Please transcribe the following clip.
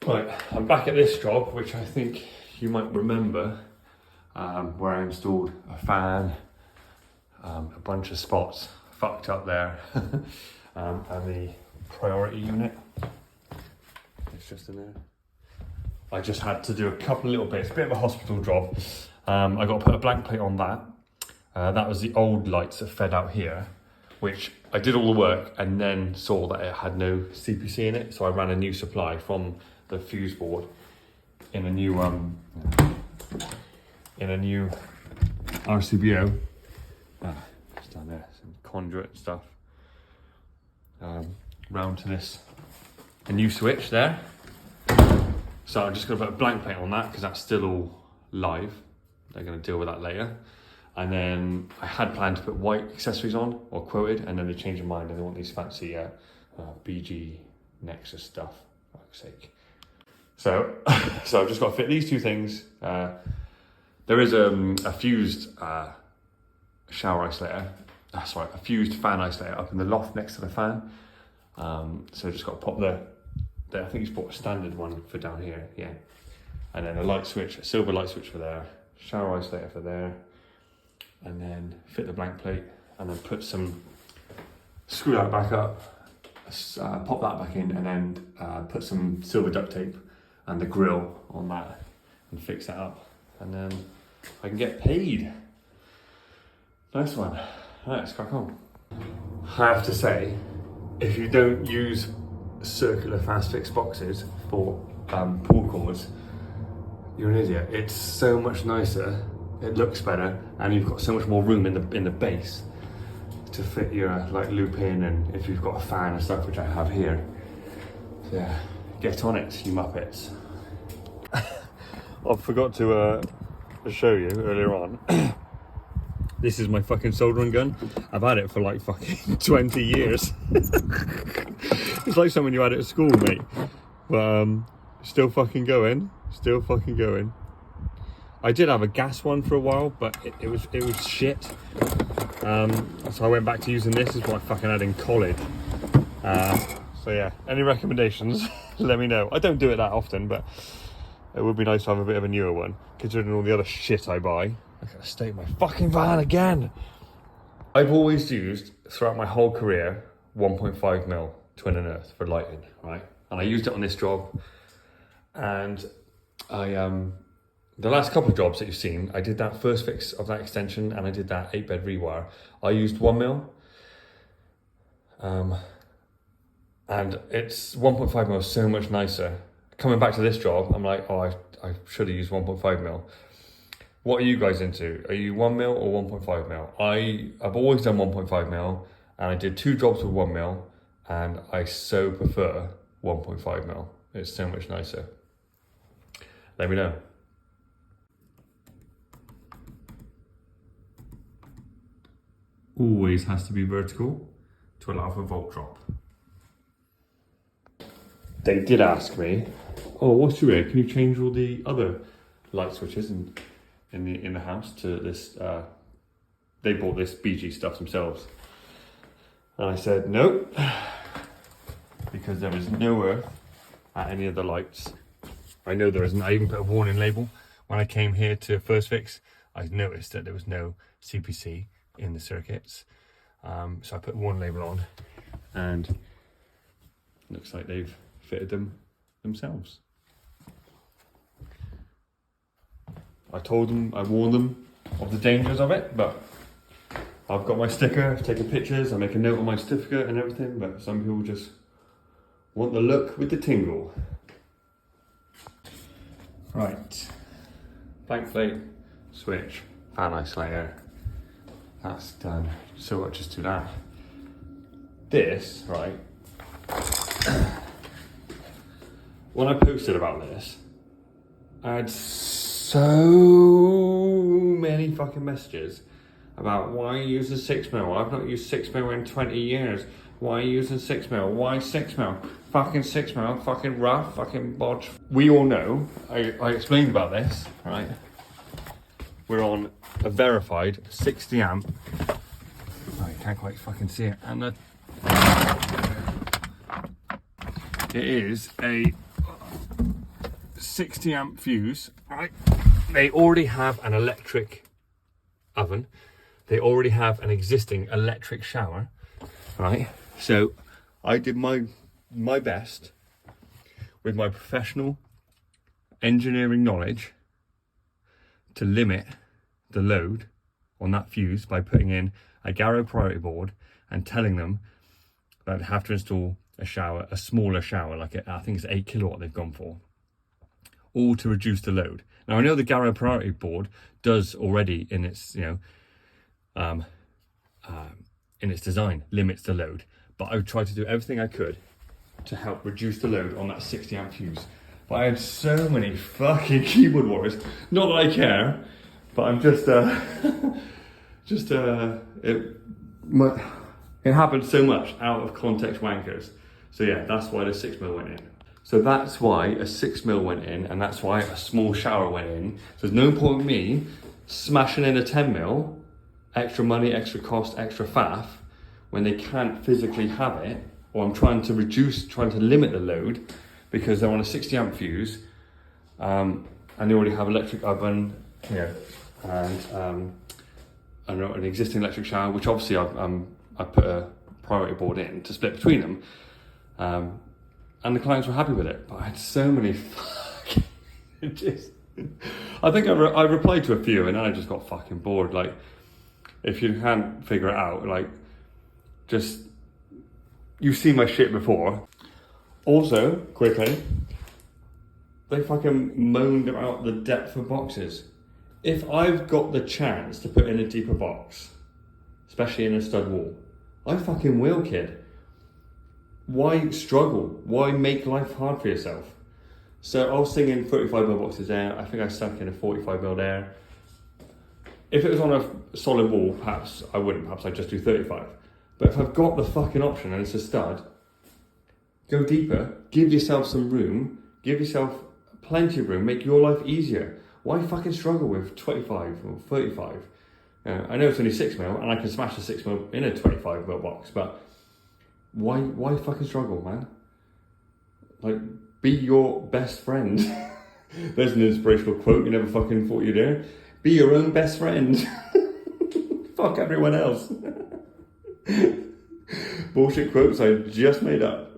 Right, I'm back at this job, which I think you might remember, where I installed a fan, a bunch of spots fucked up there, and the priority unit. It's just in there. I just had to do a couple of little bits, a bit of a hospital job. I got to put a blank plate on that. That was the old lights that fed out here, which I did all the work and then saw that it had no CPC in it. So I ran a new supply from the fuse board in a new RCBO. It's down there, some conduit and stuff. Round to this, a new switch there. So I'm just going to put a blank plate on that because that's still all live. They're going to deal with that later. And then I had planned to put white accessories on, or quoted, and then they changed their mind and they want these fancy BG Nexus stuff, for fuck's sake. So I've just got to fit these two things. There is a fused shower isolator, a fused fan isolator up in the loft next to the fan. So just got to pop I think he's bought a standard one for down here, yeah. And then a light switch, a silver light switch for there, shower isolator for there, and then fit the blank plate, and then screw that back up, pop that back in, and then put some silver duct tape and the grill on that and fix that up. And then I can get paid. Nice one. Right, let's crack on. I have to say, if you don't use circular fast fix boxes for pull cords, you're an idiot. It's so much nicer, it looks better, and you've got so much more room in the base to fit your loop in, and if you've got a fan and stuff, which I have here. So yeah, get on it, you muppets. I forgot to show you earlier on. This is my fucking soldering gun. I've had it for like fucking 20 years. It's like something you had at school, mate. But still fucking going. Still fucking going. I did have a gas one for a while, but it was shit. So I went back to using this. Is what I fucking had in college. So yeah, any recommendations? Let me know. I don't do it that often, but it would be nice to have a bit of a newer one, considering all the other shit I buy. I gotta stay in my fucking van again. I've always used, throughout my whole career, 1.5mm twin and earth for lighting, right? And I used it on this job, and the last couple of jobs that you've seen, I did that first fix of that extension, and I did that 8-bed rewire. I used 1mm, and it's 1.5mm is so much nicer. Coming back to this job, I'm like, oh, I should have used 1.5mm. What are you guys into? Are you 1mm or 1.5mm? I've always done 1.5mm, and I did 2 jobs with 1mm, and I so prefer 1.5mm. It's so much nicer. Let me know. Always has to be vertical to allow for volt drop. They did ask me, oh, what's your ear? Can you change all the other light switches in the house to this? They bought this BG stuff themselves, and I said no, because there is no earth at any of the lights. I know there isn't. I even put a warning label when I came here to First Fix. I noticed that there was no CPC in the circuits, so I put a warning label on, and it looks like they've fitted them themselves. I told them, I warned them of the dangers of it, but I've got my sticker, I've taken pictures, I make a note on my certificate and everything, but some people just want the look with the tingle. Right, blank plate, switch, fan isolator, that's done. So I'll just do that. This, right, when I posted about this, I had so many fucking messages about why are you using 6mm? I've not used 6mm in 20 years. Why are you using 6mm? Why 6mm? Fucking 6mm, fucking rough, fucking bodge. We all know, I explained about this, right? We're on a verified 60 amp. Oh, you can't quite fucking see it. And it is a 60 amp fuse, right? They already have an electric oven. They already have an existing electric shower, right? So I did my best with my professional engineering knowledge to limit the load on that fuse by putting in a Garrow priority board and telling them that they have to install a shower, a smaller shower, like I think it's 8 kilowatt they've gone for, all to reduce the load. Now I know the Garrow priority board does already in its, in its design, limits the load, but I would try to do everything I could to help reduce the load on that 60 amp fuse. But I had so many fucking keyboard warriors. Not that I care, but I'm just, it happened so much out of context wankers. So yeah, that's why the 6mm went in. So that's why a 6mm went in, and that's why a small shower went in. So there's no point in me smashing in a 10mm, extra money, extra cost, extra faff, when they can't physically have it, or I'm trying to limit the load because they're on a 60 amp fuse, and they already have electric oven, and an existing electric shower, which obviously I put a priority board in to split between them, and the clients were happy with it. But I had so many I think I replied to a few, and then I just got fucking bored. Like, if you can't figure it out, like, just, you've seen my shit before. Also, quickly, they fucking moaned about the depth of boxes. If I've got the chance to put in a deeper box, especially in a stud wall, I fucking will, kid. Why struggle? Why make life hard for yourself? So I was thinking 35mm boxes there. I think I stuck in a 45mm there. If it was on a solid wall, perhaps I wouldn't. Perhaps I'd just do 35. But if I've got the fucking option and it's a stud, go deeper. Give yourself some room. Give yourself plenty of room. Make your life easier. Why fucking struggle with 25 or 35? I know it's only 6mm and I can smash a 6mm in a 25mm box, but why fucking struggle, man? Like, be your best friend. There's an inspirational quote you never fucking thought you'd hear. Be your own best friend. Fuck everyone else. Bullshit quotes I just made up.